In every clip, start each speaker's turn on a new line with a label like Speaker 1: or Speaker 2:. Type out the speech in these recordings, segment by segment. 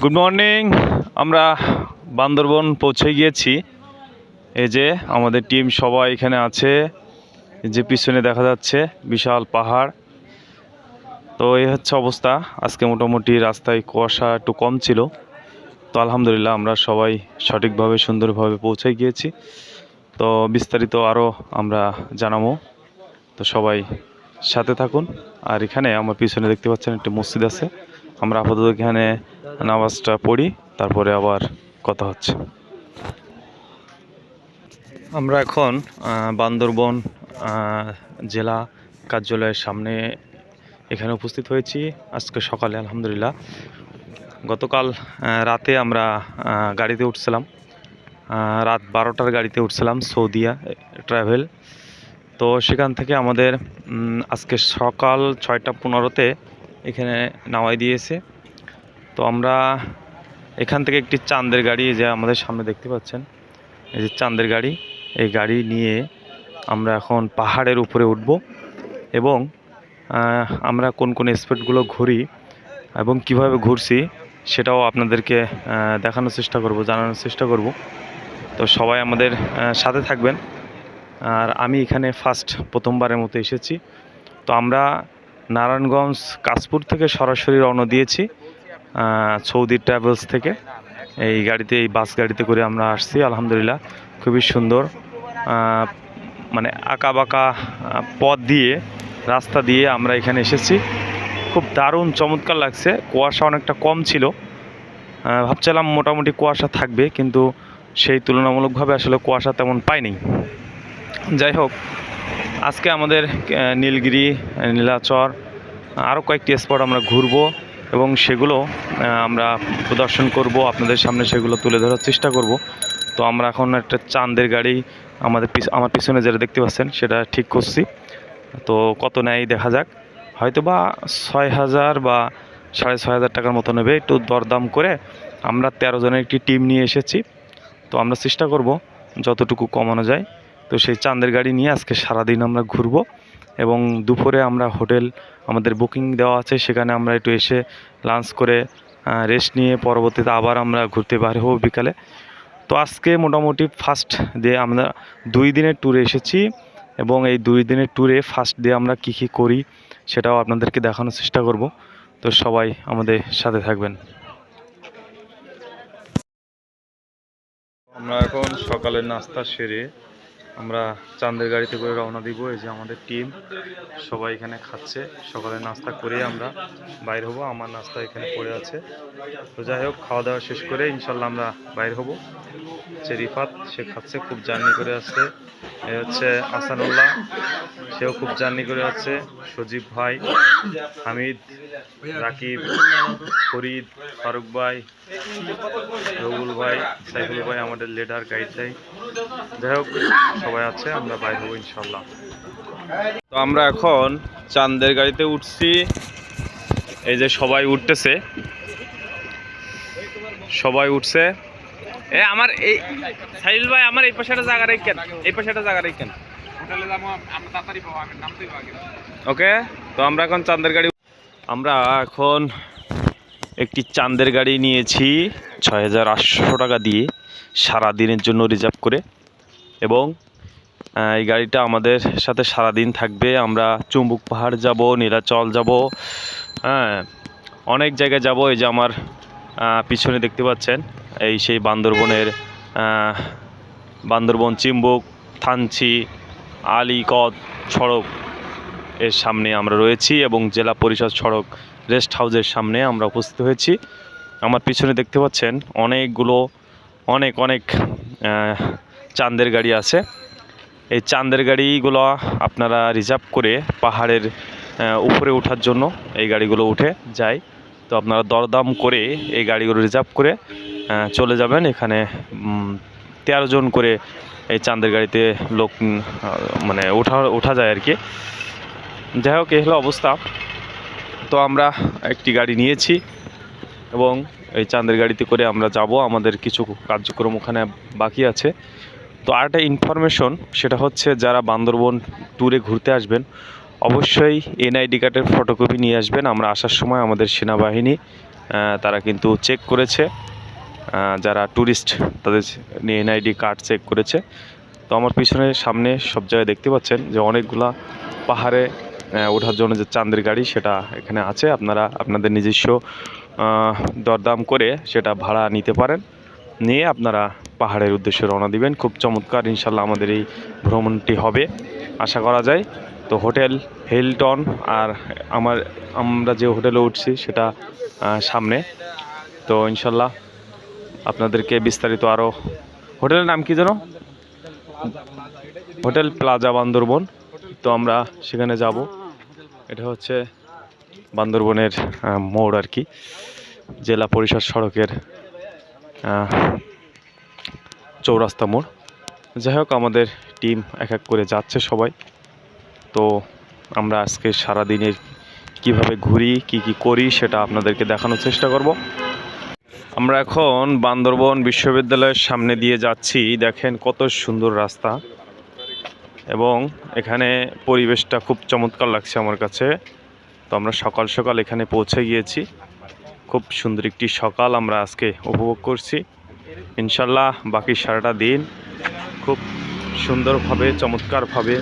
Speaker 1: Good morning. আমরা বান্দরবন পৌঁছে গিয়েছি। এই যে আমাদের টিম সবাই এখানে আছে। যে পিছনে দেখা যাচ্ছে বিশাল পাহাড়। তো এই হচ্ছে অবস্থা। আজকে মোটামুটি রাস্তায় কুয়াশা একটু কম ছিল, তো আলহামদুলিল্লাহ আমরা সবাই সঠিকভাবে সুন্দরভাবে পৌঁছে গিয়েছি। তো বিস্তারিত আরও আমরা জানাবো, তো সবাই সাথে থাকুন। আর এখানে আমার পিছনে দেখতে পাচ্ছেন একটি মসজিদ আছে। আমরা আপাতত এখানে নামাজটা পড়ি, তারপরে আবার কথা হচ্ছে। আমরা এখন বান্দরবন জেলা কার্যালয়ের সামনে এখানে উপস্থিত হয়েছি আজকে সকালে আলহামদুলিল্লাহ। গতকাল রাতে আমরা গাড়িতে উঠছিলাম, রাত 12টার গাড়িতে উঠছিলাম সৌদিয়া ট্রাভেল। তো সেখান থেকে আমাদের আজকে সকাল 6টা 15তে এখানে নামাই দিয়েছে। তো আমরা এখান থেকে একটি চাঁদের গাড়ি, যে আমাদের সামনে দেখতে পাচ্ছেন এই যে চাঁদের গাড়ি, এই গাড়ি নিয়ে আমরা এখন পাহাড়ের উপরে উঠব এবং আমরা কোন কোন স্পটগুলো ঘুরি এবং কিভাবে ঘুরছি সেটাও আপনাদেরকে দেখানোর চেষ্টা করব, জানানোর চেষ্টা করব। তো সবাই আমাদের সাথে থাকবেন। আর আমি এখানে প্রথমবারের মতো এসেছি। তো আমরা নারায়ণগঞ্জ কাশপুর থেকে সরাসরি রওনা দিয়েছি সৌদি ট্রাভেলস থেকে। এই গাড়িতে, এই বাস গাড়িতে করে আমরা আসছি আলহামদুলিল্লাহ। খুবই সুন্দর, মানে আঁকা বাঁকা পথ দিয়ে, রাস্তা দিয়ে আমরা এখানে এসেছি। খুব দারুণ চমৎকার লাগছে। কুয়াশা অনেকটা কম ছিল, ভাবছিলাম মোটামুটি কুয়াশা থাকবে, কিন্তু সেই তুলনামূলকভাবে আসলে কুয়াশা তেমন পাইনি। যাই হোক, আজকে আমাদের নীলগিরি, নীলাচর, আরও কয়েকটি স্পট আমরা ঘুরবো এবং সেগুলো আমরা প্রদর্শন করব, আপনাদের সামনে সেগুলো তুলে ধরার চেষ্টা করব। তো আমরা এখন একটা চাঁদের গাড়ি আমার পিছনে যেটা দেখতে পাচ্ছেন সেটা ঠিক করছি। তো কত নেয় দেখা যাক, হয়তো বা 6,000 বা 6,500 টাকার মতো নেবে। একটু দরদাম করে আমরা 13 জনের একটি টিম নিয়ে এসেছি। তো আমরা চেষ্টা করব যতটুকু কমানো যায়। তো সেই চাঁদের গাড়ি নিয়ে আজকে সারাদিন আমরা ঘুরবো এবং দুপুরে আমরা হোটেল আমাদের বুকিং দেওয়া আছে, সেখানে আমরা একটু এসে লাঞ্চ করে রেস্ট নিয়ে পরবর্তীতে আবার আমরা ঘুরতে বের হব বিকালে। তো আজকে মোটামুটি ফার্স্ট ডে আমরা 2 দিনের ট্যুরে এসেছি এবং এই 2 দিনের ট্যুরে ফার্স্ট ডে আমরা কী কী করি সেটাও আপনাদেরকে দেখানোর চেষ্টা করব। তো সবাই আমাদের সাথে থাকবেন। আমরা এখন সকালের নাস্তা সেরে আমরা চাঁদের গাড়িতে করে রওনা দিব। এই যে আমাদের টিম সবাই এখানে খাচ্ছে, সকালে নাস্তা করে আমরা বাইর হব। আমার নাস্তা এখানে পড়ে আছে। তো যাই হোক, খাওয়া দাওয়া শেষ করে ইনশাল্লাহ আমরা বাইর হব। সে রিফাত, সে খাচ্ছে, খুব জার্নি করে আসছে। এ হচ্ছে আসানুল্লাহ, সেও খুব জার্নি করে আছে। সজীব ভাই, হামিদ, রাকিব, ফরিদ, ফারুক ভাই, রবুল ভাই, সাইফুল ভাই আমাদের লিডার গাইড দেয়। যাই হোক, সবাই আছে, আমরা বাইর হবো ইনশাল্লাহ। তো আমরা এখন চাঁদের গাড়িতে উঠছি। এই যে সবাই উঠতেছে, সবাই উঠছে। আমার এই সাইল ভাই, আমার এই পাশে একটা জায়গা রাখেন, এই পাশে একটা জায়গা রাখেন। ওকে, তো আমরা এখন চাঁদের গাড়ি, আমরা এখন একটি চাঁদের গাড়ি নিয়েছি 6,800 টাকা দিয়ে সারা দিনের জন্য রিজার্ভ করে, এবং এই গাড়িটা আমাদের সাথে সারা দিন থাকবে। আমরা চুম্বুক পাহাড় যাব, নীলাচল যাব, হ্যাঁ অনেক জায়গায় যাব। এই যে আমার পিছনে দেখতে পাচ্ছেন এই সেই বান্দরবন চিম্বুক, থানচি, আলীকদ সড়ক এর সামনে আমরা রয়েছি এবং জেলা পরিষদ সড়ক রেস্ট হাউসের সামনে আমরা উপস্থিত হয়েছি। আমার পিছনে দেখতে পাচ্ছেন অনেকগুলো অনেক চাঁদের গাড়ি আছে। এই চাঁদের গাড়িগুলো আপনারা রিজার্ভ করে পাহাড়ের উপরে ওঠার জন্য এই গাড়িগুলো উঠে যায়। তো আপনারা দরদাম করে এই গাড়িগুলো রিজার্ভ করে চলে যাবেন। এখানে 13 জন করে এই চাঁদের গাড়িতে লোক মানে ওঠা যায় আর কি। যাই হোক, এই হলো অবস্থা। তো আমরা একটি গাড়ি নিয়েছি এবং এই চাঁদের গাড়িতে করে আমরা যাব। আমাদের কিছু কার্যক্রম ওখানে বাকি আছে। তো আরেকটা ইনফরমেশন, সেটা হচ্ছে যারা বান্দরবন ট্যুরে ঘুরতে আসবেন অবশ্যই এনআইডি কার্ডের ফটোকপি নিয়ে আসবেন। আমরা আসার সময় আমাদের সেনাবাহিনী তারা কিন্তু চেক করেছে, যারা ট্যুরিস্ট তাদের এনআইডি কার্ড চেক করেছে। তো আমার পিছনে সামনে সব জায়গায় দেখতে পাচ্ছেন যে অনেকগুলা পাহাড়ে ওঠার জন্য যে চাঁদের গাড়ি সেটা এখানে আছে। আপনারা আপনাদের নিজস্ব দরদাম করে সেটা ভাড়া নিতে পারেন, নিয়ে আপনারা পাহাড়ের উদ্দেশ্যে রওনা দিবেন। খুব চমৎকার ইনশাল্লাহ আমাদের এই ভ্রমণটি হবে আশা করা যায়। তো হোটেল হিলটন, আর আমরা যে হোটেলে উঠছি সেটা সামনে। তো ইনশাল্লাহ আপনাদেরকে বিস্তারিত আরও, হোটেলের নাম কি যেন? Hotel plaza Bandarban. তো আমরা সেখানে যাব। এটা হচ্ছে বান্দরবনের মোড় আর কি, জেলা পরিষদ সড়কের চৌরাস্তা মোড়। যাই হোক, আমাদের টিম এক এক করে যাচ্ছে সবাই। তো আমরা আজকে সারাদিনের কিভাবে ঘুরি, কি কি করি সেটা আপনাদেরকে দেখানোর চেষ্টা করব। আমরা এখন বান্দরবন বিশ্ববিদ্যালয়ের সামনে দিয়ে যাচ্ছি। দেখেন কত সুন্দর রাস্তা, এবং এখানে পরিবেশটা খুব চমৎকার লাগছে আমার কাছে। তো আমরা সকাল সকাল এখানে পৌঁছে গিয়েছি। খুব সুন্দর একটি সকাল আমরা আজকে উপভোগ করছি। ইনশাল্লাহ বাকি সারাটা দিন খুব সুন্দরভাবে চমৎকারভাবে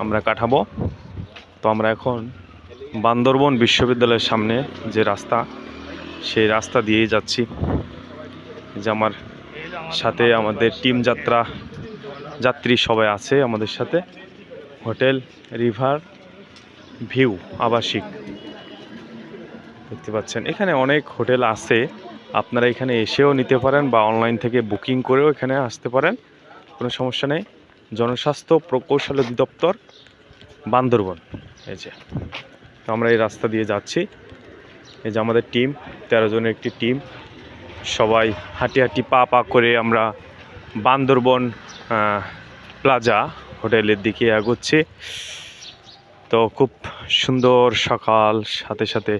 Speaker 1: আমরা কাটাবো। তো আমরা এখন বান্দরবন বিশ্ববিদ্যালয়ের সামনে যে রাস্তা, সেই রাস্তা দিয়েই যাচ্ছি। যে আমার সাথে আমাদের টিম যাত্রী সবাই আছে আমাদের সাথে। হোটেল রিভার ভিউ আবাসিক দেখতে পাচ্ছেন। এখানে অনেক হোটেল আছে, আপনারা এখানে এসেও নিতে পারেন বা অনলাইন থেকে বুকিং করেও এখানে আসতে পারেন, কোনো সমস্যা নেই। জনস্বাস্থ্য প্রকৌশল অধিদপ্তর বান্দরবন। এই যে, তো আমরা এই রাস্তা দিয়ে যাচ্ছি। এই যে আমাদের টিম, 13 জনের একটি টিম, সবাই হাঁটি হাঁটি পা করে আমরা বান্দরবন প্লাজা হোটেলের দিকে এগোচ্ছি। তো খুব সুন্দর সকাল, সাথে সাথে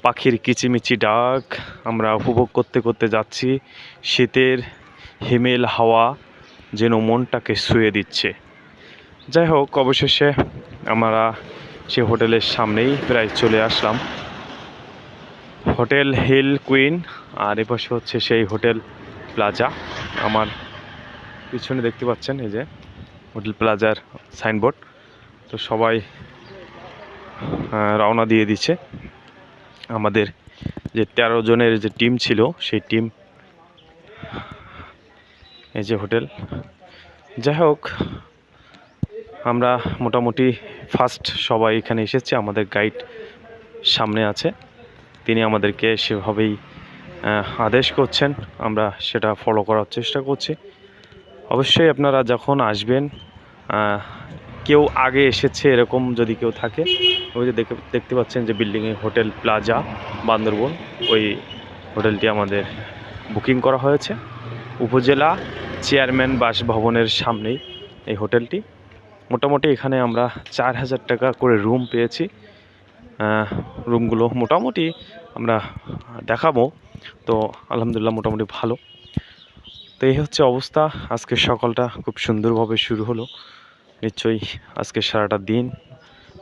Speaker 1: পাখির কিচিমিচি ডাক আমরা উপভোগ করতে করতে যাচ্ছি। শীতের হিমেল হাওয়া যেন মনটাকে ছুঁয়ে দিচ্ছে। যাই হোক, অবশেষে আমরা সে হোটেলের সামনেই প্রায় চলে আসলাম। হোটেল হিল কুইন, আর এপাশে হচ্ছে সেই হোটেল প্লাজা। আমার পিছনে দেখতে পাচ্ছেন এই যে হোটেল প্লাজার সাইনবোর্ড। তো সবাই রওনা দিয়ে দিচ্ছে। আমাদের যে 13 জনের যে টিম ছিল সেই টিম, এই যে হোটেল। যাই হোক, আমরা মোটামুটি ফার্স্ট সবাই এখানে এসেছি। আমাদের গাইড সামনে আছে, তিনি আমাদেরকে সেভাবেই আদেশ করছেন, আমরা সেটা ফলো করার চেষ্টা করছি। অবশ্যই আপনারা যখন আসবেন, কেউ আগে এসেছে এরকম যদি কেউ থাকে, ওই যে দেখতে পাচ্ছেন যে বিল্ডিংয়ে হোটেল প্লাজা বান্দরবন, ওই হোটেলটি আমাদের বুকিং করা হয়েছে। উপজেলা চেয়ারম্যান বাসভবনের সামনেই এই হোটেলটি। মোটামুটি এখানে আমরা 4000 টাকা করে রুম পেয়েছি। রুমগুলো মোটামুটি আমরা দেখাবো। তো আলহামদুলিল্লাহ মোটামুটি ভালো। তো এই হচ্ছে অবস্থা। আজকের সকালটা খুব সুন্দরভাবে শুরু হলো। নিশ্চয়ই আজকে সারাটা দিন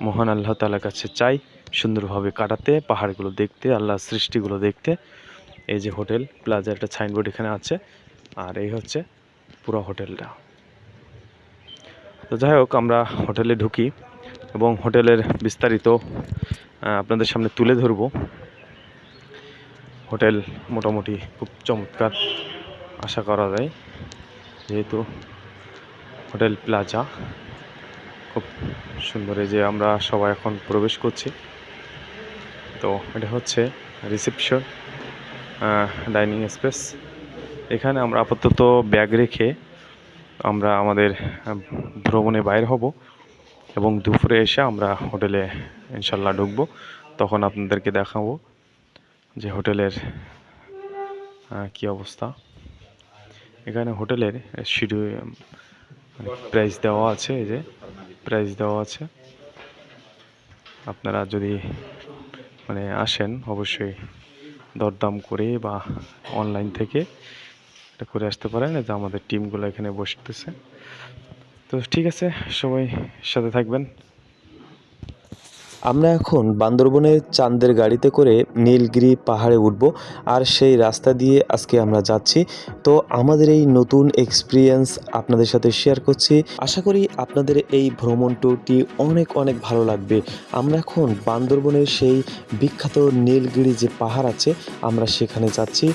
Speaker 1: মহান আল্লাহ তাআলার কাছে চাই সুন্দরভাবে কাটাতে, পাহাড়গুলো দেখতে, আল্লাহর সৃষ্টিগুলো দেখতে। এই যে হোটেল প্লাজা, একটা সাইনবোর্ড এখানে আছে, আর এই হচ্ছে পুরো হোটেলটা। তো যাই হোক, আমরা হোটেলে ঢুকি এবং হোটেলের বিস্তারিত আপনাদের সামনে তুলে ধরব। হোটেল মোটামুটি খুব চমৎকার আশা করা যায়, যেহেতু হোটেল প্লাজা খুব সুন্দর। এই যে আমরা সবাই এখন প্রবেশ করছি। তো এটা হচ্ছে রিসেপশন, ডাইনিং স্পেস। এখানে আমরা আপাতত ব্যাগ রেখে আমরা আমাদের ভ্রমণে বাইর হব, এবং দুপুরে এসে আমরা হোটেলে ইনশাল্লাহ ঢুকবো। তখন আপনাদেরকে দেখাবো যে হোটেলের কি অবস্থা। এখানে হোটেলের প্রাইস দেওয়া আছে, এই যে প্রাইস দেওয়া আছে। আপনারা যদি আসেন, অবশ্যই দরদাম করে বা অনলাইন থেকে এটা করে আসতে পারেন। যে আমাদের টিমগুলো এখানে বসতেছে। তো ঠিক আছে, সবাই সাথে থাকবেন। আমরা এখন বান্দরবনের চাঁদের গাড়িতে করে নীলগিরি পাহাড়ে উঠব, আর সেই রাস্তা দিয়ে আজকে আমরা যাচ্ছি। তো আমাদের এই নতুন এক্সপিরিয়েন্স আপনাদের সাথে শেয়ার করছি। আশা করি আপনাদের এই ভ্রমণ ট্যুরটি অনেক অনেক ভালো লাগবে। আমরা এখন বান্দরবনের সেই বিখ্যাত নীলগিরি যে পাহাড় আছে, আমরা সেখানে যাচ্ছি।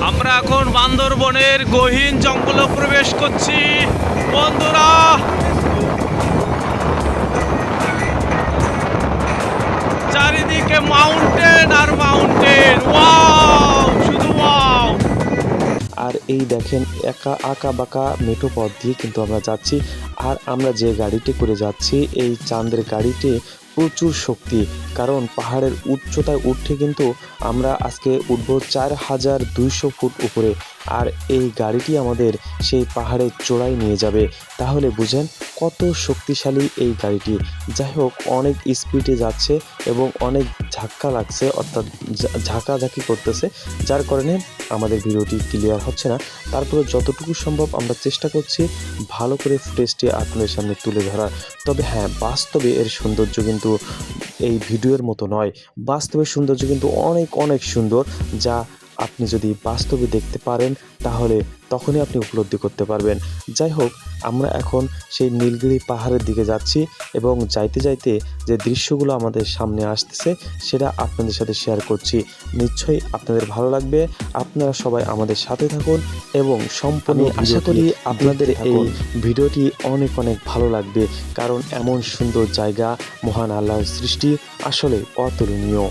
Speaker 1: আমরা এখন বান্দরবনের গহীন জঙ্গলে প্রবেশ করছি বন্ধুরা। চারিদিকে মাউন্টেন আর মাউন্টেন, ওয়াও, শুধু ওয়াও। আর এই দেখেন একা আঁকা বাঁকা মেঠো পথ দিয়ে কিন্তু আমরা যাচ্ছি। আর আমরা যে গাড়িটি করে যাচ্ছি, এই চাঁদের গাড়িটি প্রচুর শক্তি, কারণ পাহাড়ের উচ্চতায় উঠে কিন্তু আমরা আজকে উঠব 4200 ফুট উপরে। আর এই গাড়িটি আমাদের সেই পাহাড়ের চূড়ায় নিয়ে যাবে। তাহলে বুঝেন কত শক্তিশালী এই গাড়িটি। যাই হোক, অনেক স্পিডে যাচ্ছে এবং অনেক ধাক্কা লাগছে, অর্থাৎ ঝাঁকাঝাঁকি করতেছে, যার কারণে আমাদের ভিডিওটি ক্লিয়ার হচ্ছে না। তারপরে যতটুকু সম্ভব আমরা চেষ্টা করছি ভালো করে ফুটেজটি আপনাদের সামনে তুলে ধরার। তবে হ্যাঁ, বাস্তবে এর সৌন্দর্য কিন্তু এই ভিডিওর মতো নয়। বাস্তবের সৌন্দর্য কিন্তু অনেক অনেক সুন্দর, যা আপনি যদি বাস্তবে দেখতে পারেন তাহলে তখনই আপনি উপলব্ধি করতে পারবেন। যাই হোক, আমরা এখন সেই নীলগিরি পাহাড়ের দিকে যাচ্ছি এবং যাইতে যাইতে যে দৃশ্যগুলো আমাদের সামনে আসতেছে সেটা আপনাদের সাথে শেয়ার করছি। নিশ্চয়ই আপনাদের ভালো লাগবে। আপনারা সবাই আমাদের সাথে থাকুন এবং সম্পূর্ণ আশা করি আপনাদের এই ভিডিওটি অনেক অনেক ভালো লাগবে, কারণ এমন সুন্দর জায়গা, মহান আল্লাহর সৃষ্টি আসলে অতুলনীয়।